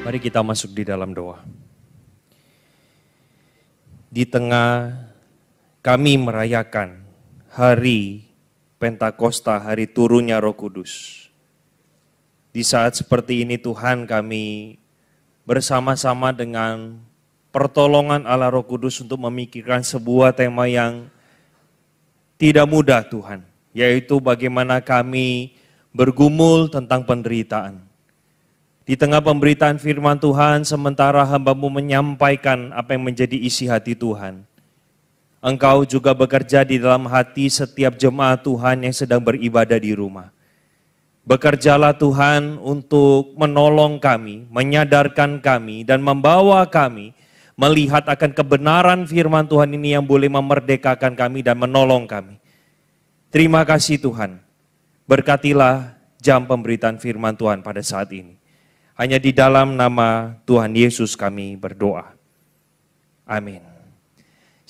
Mari kita masuk di dalam doa. Di tengah kami merayakan hari Pentakosta, hari turunnya Roh Kudus. Di saat seperti ini Tuhan, kami bersama-sama dengan pertolongan Allah Roh Kudus untuk memikirkan sebuah tema yang tidak mudah Tuhan, yaitu bagaimana kami bergumul tentang penderitaan. Di tengah pemberitaan firman Tuhan, sementara hamba-Mu menyampaikan apa yang menjadi isi hati Tuhan, Engkau juga bekerja di dalam hati setiap jemaat Tuhan yang sedang beribadah di rumah. Bekerjalah Tuhan untuk menolong kami, menyadarkan kami, dan membawa kami melihat akan kebenaran firman Tuhan ini yang boleh memerdekakan kami dan menolong kami. Terima kasih Tuhan, berkatilah jam pemberitaan firman Tuhan pada saat ini. Hanya di dalam nama Tuhan Yesus kami berdoa. Amin.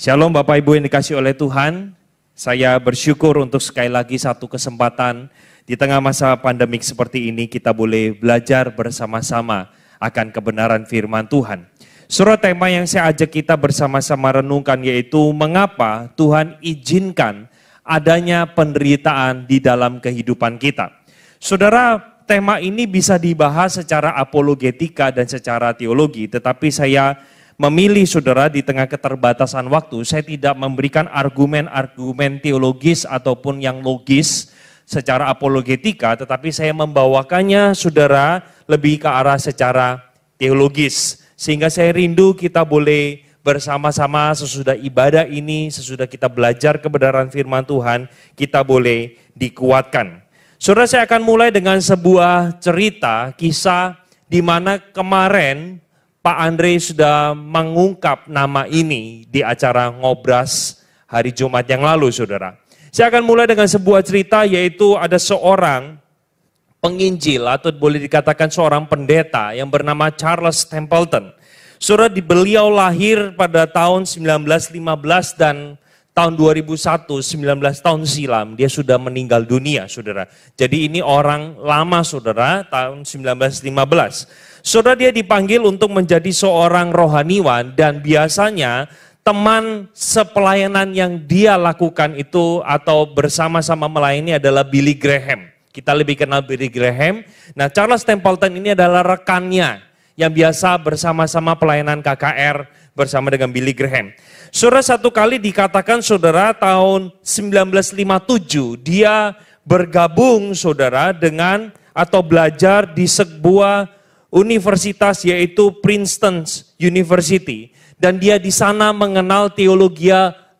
Shalom Bapak Ibu yang dikasihi oleh Tuhan. Saya bersyukur untuk sekali lagi satu kesempatan di tengah masa pandemik seperti ini kita boleh belajar bersama-sama akan kebenaran firman Tuhan. Surah tema yang saya ajak kita bersama-sama renungkan yaitu mengapa Tuhan izinkan adanya penderitaan di dalam kehidupan kita. Saudara, tema ini bisa dibahas secara apologetika dan secara teologi, tetapi saya memilih saudara di tengah keterbatasan waktu, saya tidak memberikan argumen-argumen teologis ataupun yang logis secara apologetika, tetapi saya membawakannya saudara lebih ke arah secara teologis. Sehingga saya rindu kita boleh bersama-sama sesudah ibadah ini, sesudah kita belajar kebenaran firman Tuhan, kita boleh dikuatkan. Saudara, saya akan mulai dengan sebuah cerita, kisah di mana kemarin Pak Andre sudah mengungkap nama ini di acara Ngobras hari Jumat yang lalu, saudara. Saya akan mulai dengan sebuah cerita yaitu ada seorang penginjil atau boleh dikatakan seorang pendeta yang bernama Charles Templeton. Saudara, beliau lahir pada tahun 1915 dan tahun 2001, 19 tahun silam, dia sudah meninggal dunia, saudara. Jadi ini orang lama, saudara, tahun 1915. Saudara, dia dipanggil untuk menjadi seorang rohaniwan dan biasanya teman sepelayanan yang dia lakukan itu atau bersama-sama melayani adalah Billy Graham. Kita lebih kenal Billy Graham. Nah, Charles Templeton ini adalah rekannya yang biasa bersama-sama pelayanan KKR bersama dengan Billy Graham. Saudara, satu kali dikatakan saudara tahun 1957 dia bergabung saudara dengan atau belajar di sebuah universitas yaitu Princeton University. Dan dia di sana mengenal teologi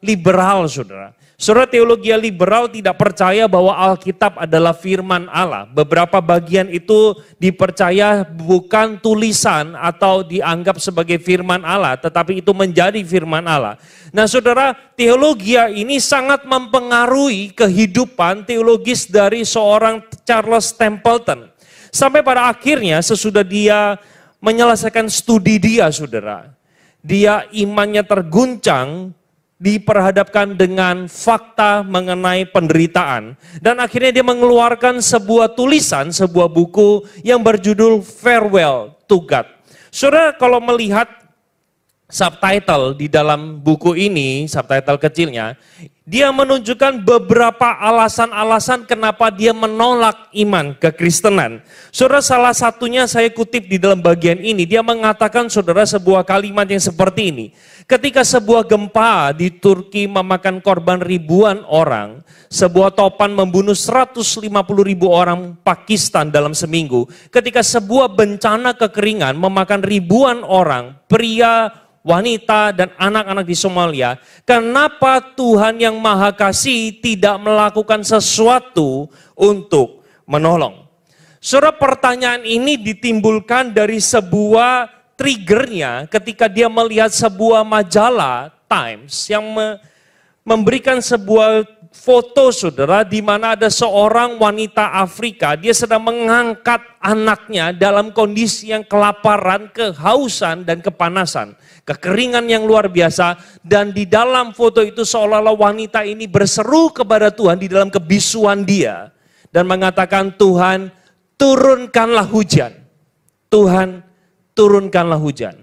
liberal saudara. Saudara, teologi liberal tidak percaya bahwa Alkitab adalah firman Allah. Beberapa bagian itu dipercaya bukan tulisan atau dianggap sebagai firman Allah, tetapi itu menjadi firman Allah. Nah saudara, teologi ini sangat mempengaruhi kehidupan teologis dari seorang Charles Templeton. Sampai pada akhirnya sesudah dia menyelesaikan studi dia saudara, dia imannya terguncang, diperhadapkan dengan fakta mengenai penderitaan. Dan akhirnya dia mengeluarkan sebuah tulisan, sebuah buku yang berjudul Farewell to God. Saudara, kalau melihat subtitle di dalam buku ini, subtitle kecilnya, dia menunjukkan beberapa alasan-alasan kenapa dia menolak iman kekristenan. Saudara, salah satunya saya kutip di dalam bagian ini, dia mengatakan saudara sebuah kalimat yang seperti ini. Ketika sebuah gempa di Turki memakan korban ribuan orang, sebuah topan membunuh 150.000 orang Pakistan dalam seminggu, ketika sebuah bencana kekeringan memakan ribuan orang, pria, wanita, dan anak-anak di Somalia, kenapa Tuhan yang Maha Kasih tidak melakukan sesuatu untuk menolong? Saudara, pertanyaan ini ditimbulkan dari sebuah triggernya ketika dia melihat sebuah majalah Times yang memberikan sebuah foto saudara di mana ada seorang wanita Afrika, dia sedang mengangkat anaknya dalam kondisi yang kelaparan, kehausan dan kepanasan, kekeringan yang luar biasa, dan di dalam foto itu seolah-olah wanita ini berseru kepada Tuhan di dalam kebisuan dia dan mengatakan, Tuhan turunkanlah hujan, Tuhan turunkanlah hujan.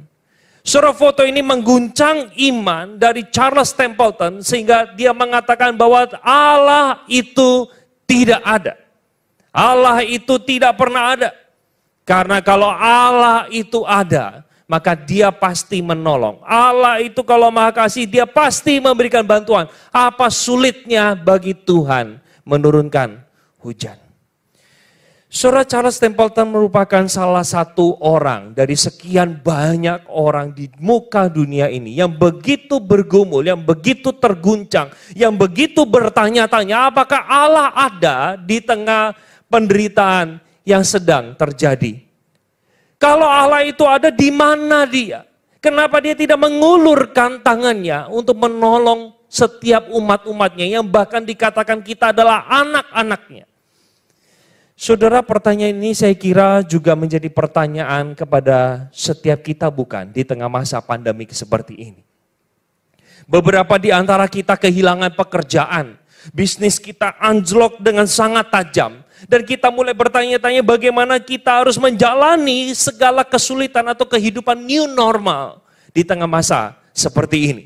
Saudara, foto ini mengguncang iman dari Charles Templeton sehingga dia mengatakan bahwa Allah itu tidak ada. Allah itu tidak pernah ada. Karena kalau Allah itu ada, maka dia pasti menolong. Allah itu kalau Maha Kasih, dia pasti memberikan bantuan. Apa sulitnya bagi Tuhan menurunkan hujan? Saudara, Charles Templeton merupakan salah satu orang dari sekian banyak orang di muka dunia ini yang begitu bergumul, yang begitu terguncang, yang begitu bertanya-tanya apakah Allah ada di tengah penderitaan yang sedang terjadi. Kalau Allah itu ada, di mana dia? Kenapa dia tidak mengulurkan tangannya untuk menolong setiap umat-umatnya yang bahkan dikatakan kita adalah anak-anaknya? Saudara, pertanyaan ini saya kira juga menjadi pertanyaan kepada setiap kita, bukan, di tengah masa pandemi seperti ini. Beberapa di antara kita kehilangan pekerjaan, bisnis kita anjlok dengan sangat tajam, dan kita mulai bertanya-tanya bagaimana kita harus menjalani segala kesulitan atau kehidupan new normal di tengah masa seperti ini.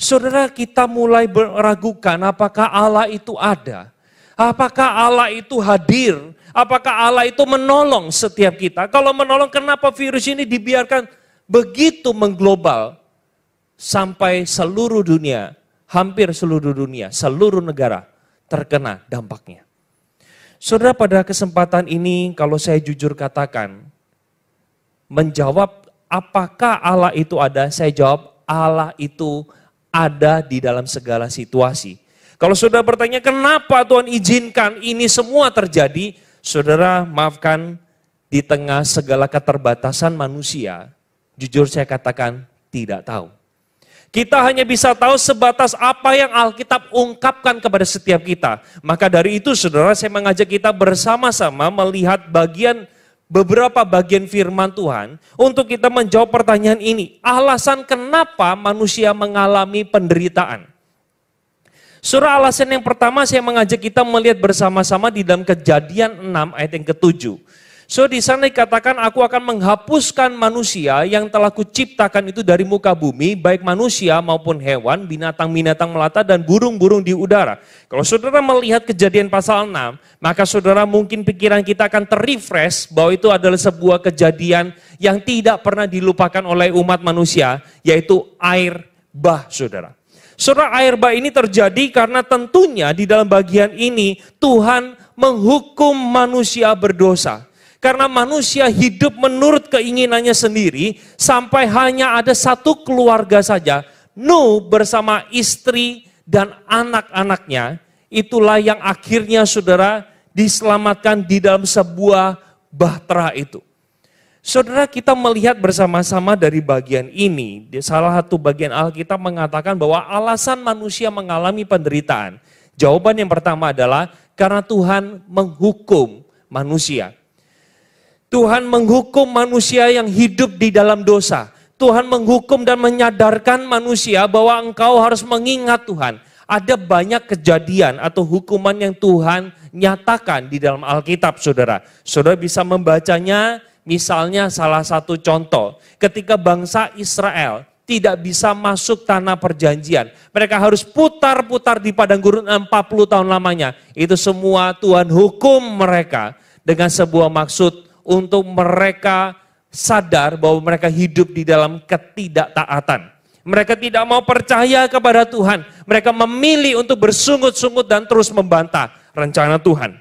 Saudara, kita mulai meragukan apakah Allah itu ada, apakah Allah itu hadir, apakah Allah itu menolong setiap kita. Kalau menolong, kenapa virus ini dibiarkan begitu mengglobal sampai seluruh dunia, hampir seluruh dunia, seluruh negara terkena dampaknya. Saudara, pada kesempatan ini kalau saya jujur katakan, menjawab apakah Allah itu ada, saya jawab Allah itu ada di dalam segala situasi. Kalau saudara bertanya kenapa Tuhan izinkan ini semua terjadi, saudara maafkan, di tengah segala keterbatasan manusia, jujur saya katakan tidak tahu. Kita hanya bisa tahu sebatas apa yang Alkitab ungkapkan kepada setiap kita. Maka dari itu saudara, saya mengajak kita bersama-sama melihat beberapa bagian firman Tuhan untuk kita menjawab pertanyaan ini. Alasan kenapa manusia mengalami penderitaan. Surah alasan yang pertama saya mengajak kita melihat bersama-sama di dalam Kejadian 6 ayat yang ke-7. So di sana dikatakan aku akan menghapuskan manusia yang telah kuciptakan itu dari muka bumi, baik manusia maupun hewan, binatang-binatang melata dan burung-burung di udara. Kalau saudara melihat Kejadian pasal 6, maka saudara mungkin pikiran kita akan terrefresh bahwa itu adalah sebuah kejadian yang tidak pernah dilupakan oleh umat manusia, yaitu air bah, saudara. Saudara, air bah ini terjadi karena tentunya di dalam bagian ini Tuhan menghukum manusia berdosa. Karena manusia hidup menurut keinginannya sendiri sampai hanya ada satu keluarga saja, Nuh bersama istri dan anak-anaknya, itulah yang akhirnya saudara diselamatkan di dalam sebuah bahtera itu. Saudara, kita melihat bersama-sama dari bagian ini, di salah satu bagian Alkitab mengatakan bahwa alasan manusia mengalami penderitaan. Jawaban yang pertama adalah karena Tuhan menghukum manusia. Tuhan menghukum manusia yang hidup di dalam dosa. Tuhan menghukum dan menyadarkan manusia bahwa engkau harus mengingat Tuhan. Ada banyak kejadian atau hukuman yang Tuhan nyatakan di dalam Alkitab, saudara. Saudara bisa membacanya, misalnya salah satu contoh. Ketika bangsa Israel tidak bisa masuk tanah perjanjian. Mereka harus putar-putar di padang gurun 40 tahun lamanya. Itu semua Tuhan hukum mereka dengan sebuah maksud untuk mereka sadar bahwa mereka hidup di dalam ketidaktaatan. Mereka tidak mau percaya kepada Tuhan. Mereka memilih untuk bersungut-sungut dan terus membantah rencana Tuhan.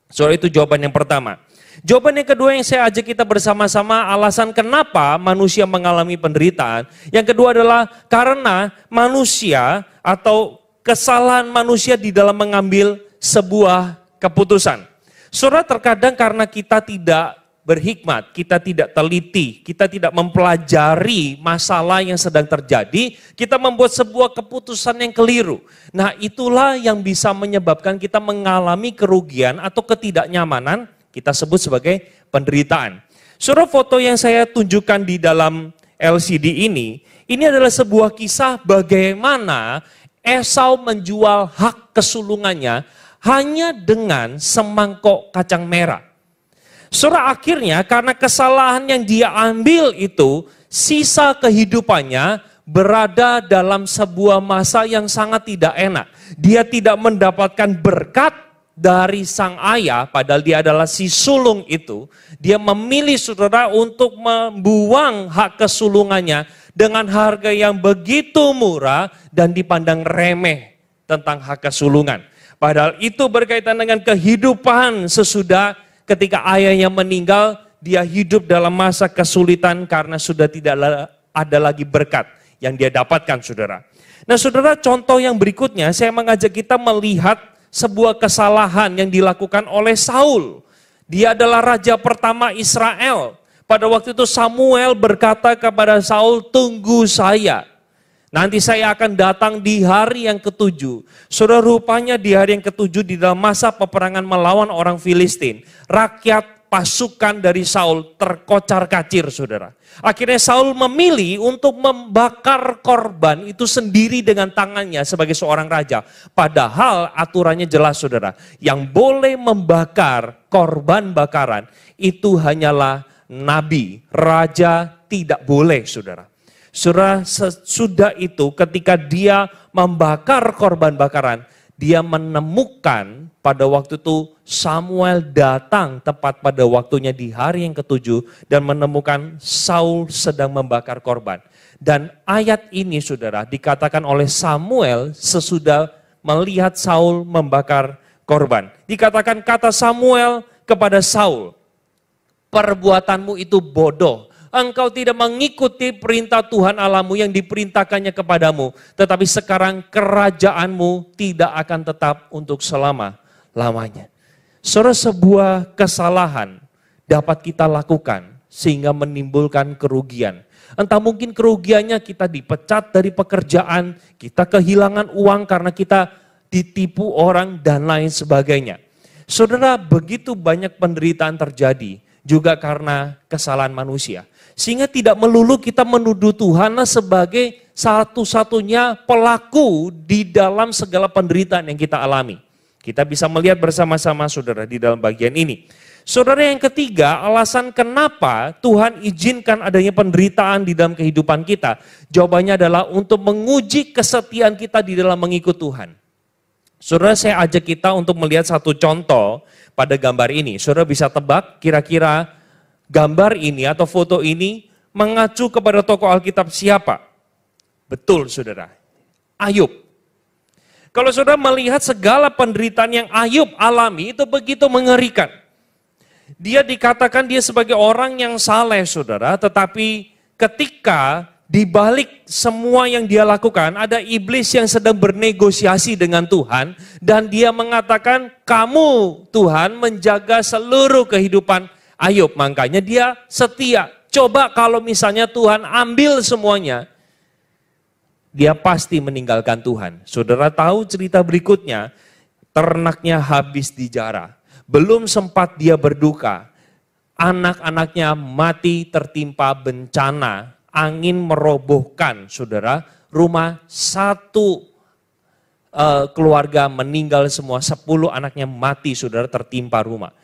Soal itu jawaban yang pertama. Jawaban yang kedua yang saya ajak kita bersama-sama, alasan kenapa manusia mengalami penderitaan. Yang kedua adalah karena manusia atau kesalahan manusia di dalam mengambil sebuah keputusan. Saudara, terkadang karena kita tidak berhikmat, kita tidak teliti, kita tidak mempelajari masalah yang sedang terjadi, kita membuat sebuah keputusan yang keliru. Nah, itulah yang bisa menyebabkan kita mengalami kerugian atau ketidaknyamanan, kita sebut sebagai penderitaan. Saudara, foto yang saya tunjukkan di dalam LCD ini adalah sebuah kisah bagaimana Esau menjual hak kesulungannya hanya dengan semangkok kacang merah. Saudara, akhirnya karena kesalahan yang dia ambil itu, sisa kehidupannya berada dalam sebuah masa yang sangat tidak enak. Dia tidak mendapatkan berkat dari sang ayah, padahal dia adalah si sulung itu. Dia memilih saudara untuk membuang hak kesulungannya dengan harga yang begitu murah dan dipandang remeh tentang hak kesulungan. Padahal itu berkaitan dengan kehidupan sesudah ketika ayahnya meninggal, dia hidup dalam masa kesulitan karena sudah tidak ada lagi berkat yang dia dapatkan, saudara. Nah, saudara, contoh yang berikutnya saya mengajak kita melihat sebuah kesalahan yang dilakukan oleh Saul. Dia adalah raja pertama Israel. Pada waktu itu Samuel berkata kepada Saul, "Tunggu saya. Nanti saya akan datang di hari yang ketujuh." Saudara, rupanya di hari yang ketujuh di dalam masa peperangan melawan orang Filistin, rakyat pasukan dari Saul terkocar-kacir, saudara. Akhirnya Saul memilih untuk membakar korban itu sendiri dengan tangannya sebagai seorang raja. Padahal aturannya jelas, saudara. Yang boleh membakar korban bakaran itu hanyalah nabi, raja tidak boleh, saudara. Saudara, sesudah itu ketika dia membakar korban bakaran, dia menemukan pada waktu itu Samuel datang tepat pada waktunya di hari yang ketujuh dan menemukan Saul sedang membakar korban. Dan ayat ini, saudara, dikatakan oleh Samuel sesudah melihat Saul membakar korban. Dikatakan kata Samuel kepada Saul, "Perbuatanmu itu bodoh. Engkau tidak mengikuti perintah Tuhan Allahmu yang diperintahkannya kepadamu. Tetapi sekarang kerajaanmu tidak akan tetap untuk selama-lamanya." Saudara, sebuah kesalahan dapat kita lakukan sehingga menimbulkan kerugian. Entah mungkin kerugiannya kita dipecat dari pekerjaan, kita kehilangan uang karena kita ditipu orang dan lain sebagainya. Saudara, begitu banyak penderitaan terjadi juga karena kesalahan manusia. Sehingga tidak melulu kita menuduh Tuhan sebagai satu-satunya pelaku di dalam segala penderitaan yang kita alami. Kita bisa melihat bersama-sama, saudara, di dalam bagian ini. Saudara, yang ketiga, alasan kenapa Tuhan izinkan adanya penderitaan di dalam kehidupan kita. Jawabannya adalah untuk menguji kesetiaan kita di dalam mengikut Tuhan. Saudara, saya ajak kita untuk melihat satu contoh pada gambar ini. Saudara bisa tebak kira-kira gambar ini atau foto ini mengacu kepada tokoh Alkitab siapa? Betul, saudara, Ayub. Kalau saudara melihat segala penderitaan yang Ayub alami itu begitu mengerikan. Dia dikatakan dia sebagai orang yang saleh, saudara, tetapi ketika di balik semua yang dia lakukan, ada iblis yang sedang bernegosiasi dengan Tuhan dan dia mengatakan, "Kamu, Tuhan, menjaga seluruh kehidupan Ayub." Makanya dia setia. Coba kalau misalnya Tuhan ambil semuanya, dia pasti meninggalkan Tuhan. Saudara tahu cerita berikutnya, ternaknya habis dijarah. Belum sempat dia berduka, anak-anaknya mati tertimpa bencana, angin merobohkan, saudara, rumah satu keluarga meninggal semua, 10 anaknya mati, saudara, tertimpa rumah.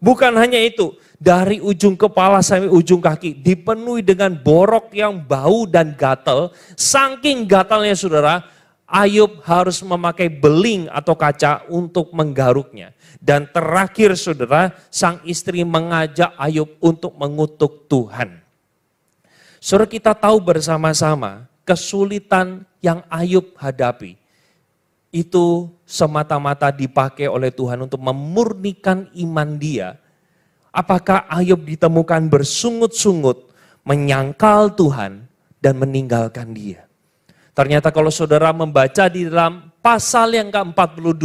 Bukan hanya itu, dari ujung kepala sampai ujung kaki dipenuhi dengan borok yang bau dan gatal. Saking gatalnya, saudara, Ayub harus memakai beling atau kaca untuk menggaruknya. Dan terakhir, saudara, sang istri mengajak Ayub untuk mengutuk Tuhan. Saudara, kita tahu bersama-sama kesulitan yang Ayub hadapi itu semata-mata dipakai oleh Tuhan untuk memurnikan iman dia. Apakah Ayub ditemukan bersungut-sungut, menyangkal Tuhan dan meninggalkan dia? Ternyata kalau saudara membaca di dalam pasal yang ke-42,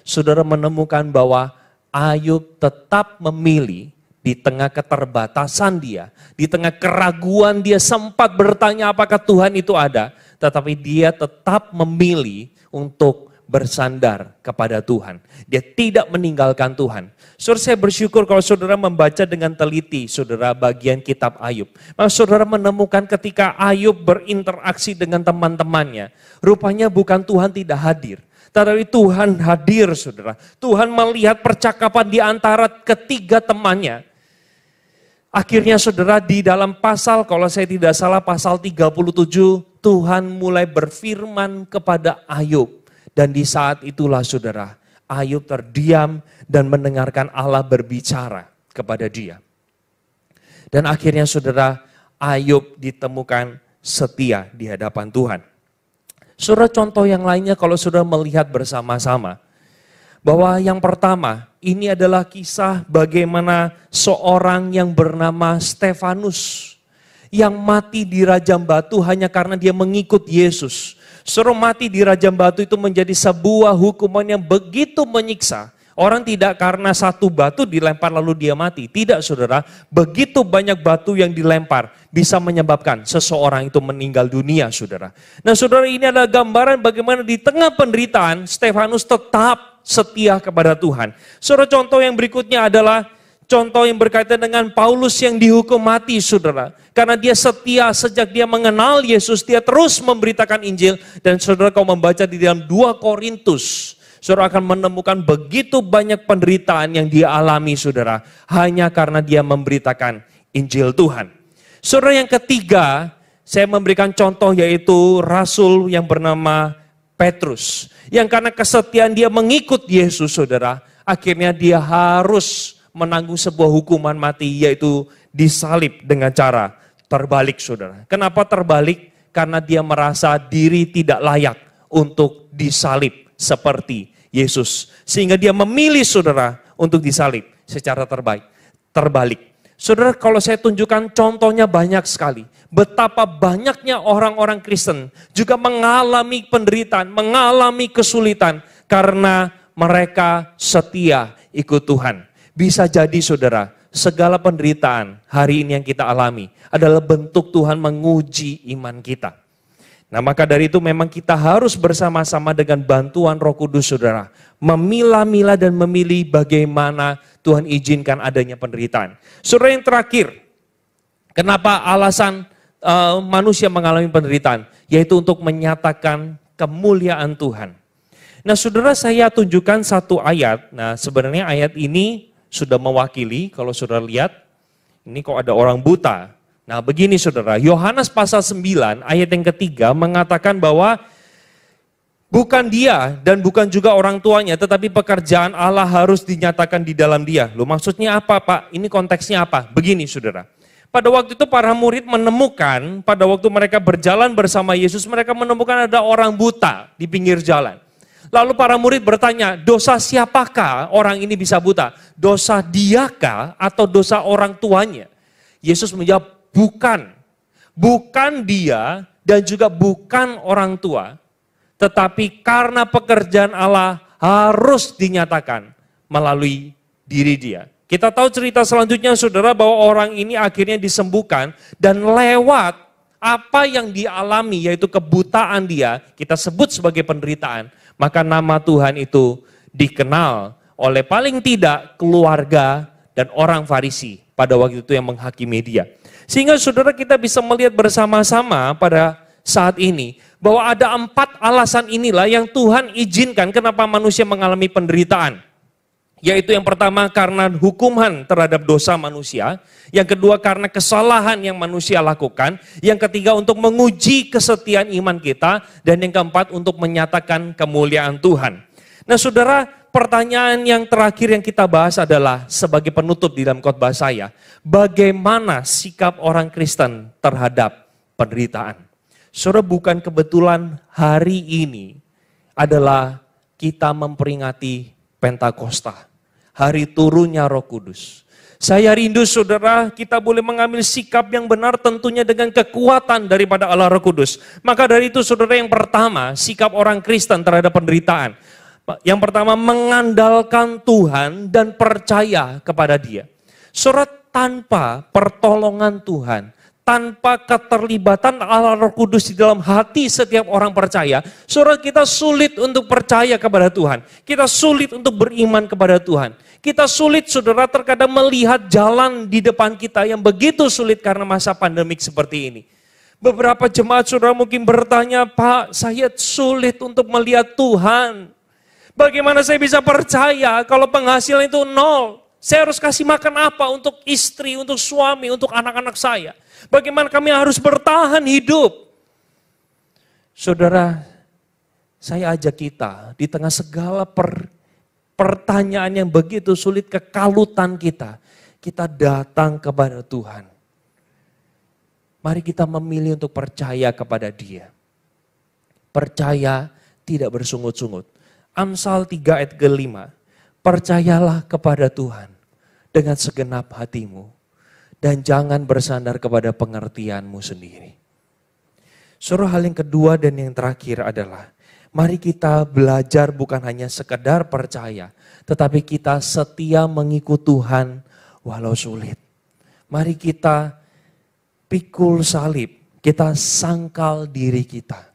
saudara menemukan bahwa Ayub tetap memilih di tengah keterbatasan dia, di tengah keraguan dia sempat bertanya apakah Tuhan itu ada, tetapi dia tetap memilih untuk bersandar kepada Tuhan. Dia tidak meninggalkan Tuhan. Saudara, saya bersyukur kalau saudara membaca dengan teliti, saudara, bagian kitab Ayub. Maka saudara menemukan ketika Ayub berinteraksi dengan teman-temannya, rupanya bukan Tuhan tidak hadir, Tetapi Tuhan hadir, saudara. Tuhan melihat percakapan di antara ketiga temannya. Akhirnya saudara di dalam pasal, kalau saya tidak salah pasal 37, Tuhan mulai berfirman kepada Ayub. Dan di saat itulah saudara, Ayub terdiam dan mendengarkan Allah berbicara kepada dia. Dan akhirnya saudara, Ayub ditemukan setia di hadapan Tuhan. Saudara, contoh yang lainnya kalau saudara melihat bersama-sama, bahwa yang pertama, ini adalah kisah bagaimana seorang yang bernama Stefanus yang mati di rajam batu hanya karena dia mengikut Yesus. Saudara, mati di rajam batu itu menjadi sebuah hukuman yang begitu menyiksa. Orang tidak karena satu batu dilempar lalu dia mati. Tidak, saudara, begitu banyak batu yang dilempar bisa menyebabkan seseorang itu meninggal dunia, saudara. Nah, saudara, ini adalah gambaran bagaimana di tengah penderitaan Stefanus tetap setia kepada Tuhan. Saudara, contoh yang berikutnya adalah contoh yang berkaitan dengan Paulus yang dihukum mati, saudara. Karena dia setia sejak dia mengenal Yesus, dia terus memberitakan Injil. Dan saudara, kau membaca di dalam 2 Korintus, saudara akan menemukan begitu banyak penderitaan yang dia alami, saudara. Hanya karena dia memberitakan Injil Tuhan. Saudara, yang ketiga, saya memberikan contoh yaitu Rasul yang bernama Petrus. Yang karena kesetiaan dia mengikut Yesus, saudara, akhirnya dia harus menanggung sebuah hukuman mati, yaitu disalib dengan cara terbalik, saudara. Kenapa terbalik? Karena dia merasa diri tidak layak untuk disalib seperti Yesus. Sehingga dia memilih, saudara, untuk disalib secara terbalik. Saudara, kalau saya tunjukkan contohnya banyak sekali. Betapa banyaknya orang-orang Kristen juga mengalami penderitaan, mengalami kesulitan karena mereka setia ikut Tuhan. Bisa jadi, saudara, segala penderitaan hari ini yang kita alami adalah bentuk Tuhan menguji iman kita. Nah, maka dari itu memang kita harus bersama-sama dengan bantuan Roh Kudus, saudara, memilah-milah dan memilih bagaimana Tuhan izinkan adanya penderitaan. Saudara, yang terakhir, kenapa alasan manusia mengalami penderitaan? Yaitu untuk menyatakan kemuliaan Tuhan. Nah, saudara, saya tunjukkan satu ayat. Nah, sebenarnya ayat ini sudah mewakili, kalau saudara lihat, ini kok ada orang buta. Nah, begini, saudara, Yohanes pasal 9 ayat yang ketiga mengatakan bahwa bukan dia dan bukan juga orang tuanya, tetapi pekerjaan Allah harus dinyatakan di dalam dia. Loh, maksudnya apa, Pak? Ini konteksnya apa? Begini, saudara. Pada waktu itu para murid menemukan, pada waktu mereka berjalan bersama Yesus, mereka menemukan ada orang buta di pinggir jalan. Lalu para murid bertanya, dosa siapakah orang ini bisa buta? Dosa diakah atau dosa orang tuanya? Yesus menjawab, bukan dia dan juga bukan orang tua, tetapi karena pekerjaan Allah harus dinyatakan melalui diri dia. Kita tahu cerita selanjutnya, saudara, bahwa orang ini akhirnya disembuhkan dan lewat apa yang dialami, yaitu kebutaan dia, kita sebut sebagai penderitaan, maka nama Tuhan itu dikenal oleh paling tidak keluarga dan orang Farisi pada waktu itu yang menghakimi dia. Sehingga saudara, kita bisa melihat bersama-sama pada saat ini bahwa ada 4 alasan inilah yang Tuhan izinkan kenapa manusia mengalami penderitaan. Yaitu yang pertama karena hukuman terhadap dosa manusia, yang kedua karena kesalahan yang manusia lakukan, yang ketiga untuk menguji kesetiaan iman kita, dan yang keempat untuk menyatakan kemuliaan Tuhan. Nah, saudara, pertanyaan yang terakhir yang kita bahas adalah sebagai penutup di dalam khotbah saya, bagaimana sikap orang Kristen terhadap penderitaan? Saudara, bukan kebetulan hari ini adalah kita memperingati Pentakosta, hari turunnya Roh Kudus. Saya rindu, saudara, kita boleh mengambil sikap yang benar tentunya dengan kekuatan daripada Allah Roh Kudus. Maka dari itu, saudara, yang pertama, sikap orang Kristen terhadap penderitaan. Yang pertama, mengandalkan Tuhan dan percaya kepada Dia. Saudara, tanpa pertolongan Tuhan, tanpa keterlibatan Allah Roh Kudus di dalam hati setiap orang percaya, saudara, kita sulit untuk percaya kepada Tuhan. Kita sulit untuk beriman kepada Tuhan. Kita sulit, saudara, terkadang melihat jalan di depan kita yang begitu sulit karena masa pandemik seperti ini. Beberapa jemaat, saudara, mungkin bertanya, Pak, saya sulit untuk melihat Tuhan. Bagaimana saya bisa percaya kalau penghasilan itu nol? Saya harus kasih makan apa untuk istri, untuk suami, untuk anak-anak saya? Bagaimana kami harus bertahan hidup? Saudara, saya ajak kita di tengah segala pertanyaan yang begitu sulit, kekalutan kita datang kepada Tuhan. Mari kita memilih untuk percaya kepada Dia. Percaya tidak bersungut-sungut. Amsal 3 ayat ke-5. Percayalah kepada Tuhan dengan segenap hatimu dan jangan bersandar kepada pengertianmu sendiri. Suruh hal yang kedua dan yang terakhir adalah mari kita belajar bukan hanya sekedar percaya, tetapi kita setia mengikut Tuhan walau sulit. Mari kita pikul salib, kita sangkal diri kita.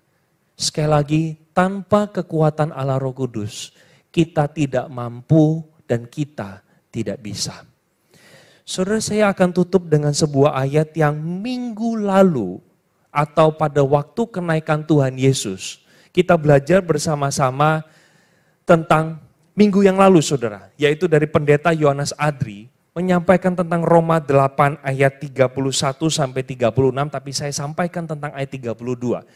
Sekali lagi, tanpa kekuatan Allah Roh Kudus, kita tidak mampu dan kita tidak bisa. Saudara, saya akan tutup dengan sebuah ayat yang minggu lalu atau pada waktu kenaikan Tuhan Yesus, kita belajar bersama-sama tentang minggu yang lalu saudara, yaitu dari pendeta Yohanes Adri menyampaikan tentang Roma 8 ayat 31 sampai 36, tapi saya sampaikan tentang ayat 32.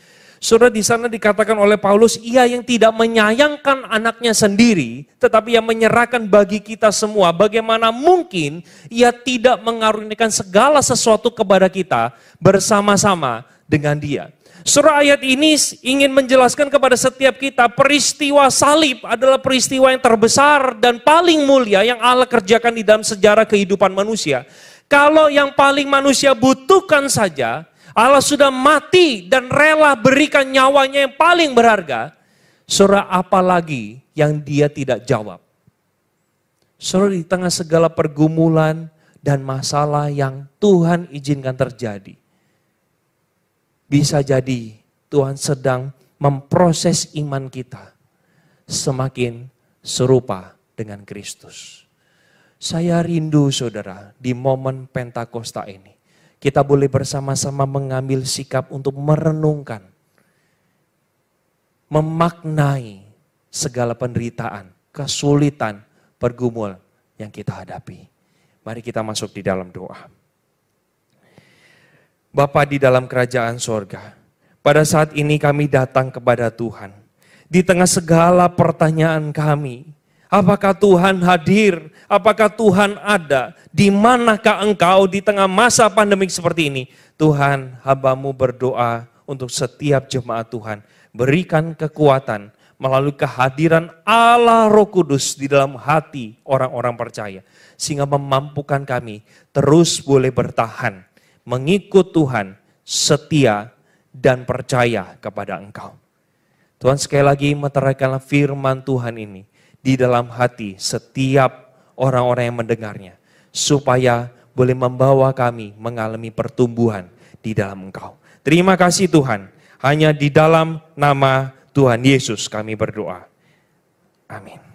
Saudara, di sana dikatakan oleh Paulus, ia yang tidak menyayangkan anaknya sendiri, tetapi yang menyerahkan bagi kita semua. Bagaimana mungkin ia tidak mengaruniakan segala sesuatu kepada kita bersama-sama dengan Dia. Saudara, ayat ini ingin menjelaskan kepada setiap kita, peristiwa salib adalah peristiwa yang terbesar dan paling mulia yang Allah kerjakan di dalam sejarah kehidupan manusia. Kalau yang paling manusia butuhkan saja, Allah sudah mati dan rela berikan nyawanya yang paling berharga. Saudara, apalagi yang Dia tidak jawab. Saudara, di tengah segala pergumulan dan masalah yang Tuhan izinkan terjadi, bisa jadi Tuhan sedang memproses iman kita semakin serupa dengan Kristus. Saya rindu saudara, di momen Pentakosta ini kita boleh bersama-sama mengambil sikap untuk merenungkan, memaknai segala penderitaan, kesulitan, pergumulan yang kita hadapi. Mari kita masuk di dalam doa. Bapa di dalam kerajaan sorga, pada saat ini kami datang kepada Tuhan. Di tengah segala pertanyaan kami, apakah Tuhan hadir? Apakah Tuhan ada? Di manakah Engkau di tengah masa pandemik seperti ini? Tuhan, hamba-Mu berdoa untuk setiap jemaat Tuhan. Berikan kekuatan melalui kehadiran Allah Roh Kudus di dalam hati orang-orang percaya. Sehingga memampukan kami terus boleh bertahan, mengikut Tuhan, setia dan percaya kepada Engkau. Tuhan, sekali lagi meteraikanlah firman Tuhan ini di dalam hati setiap orang-orang yang mendengarnya, supaya boleh membawa kami mengalami pertumbuhan di dalam Engkau. Terima kasih Tuhan, hanya di dalam nama Tuhan Yesus kami berdoa. Amin.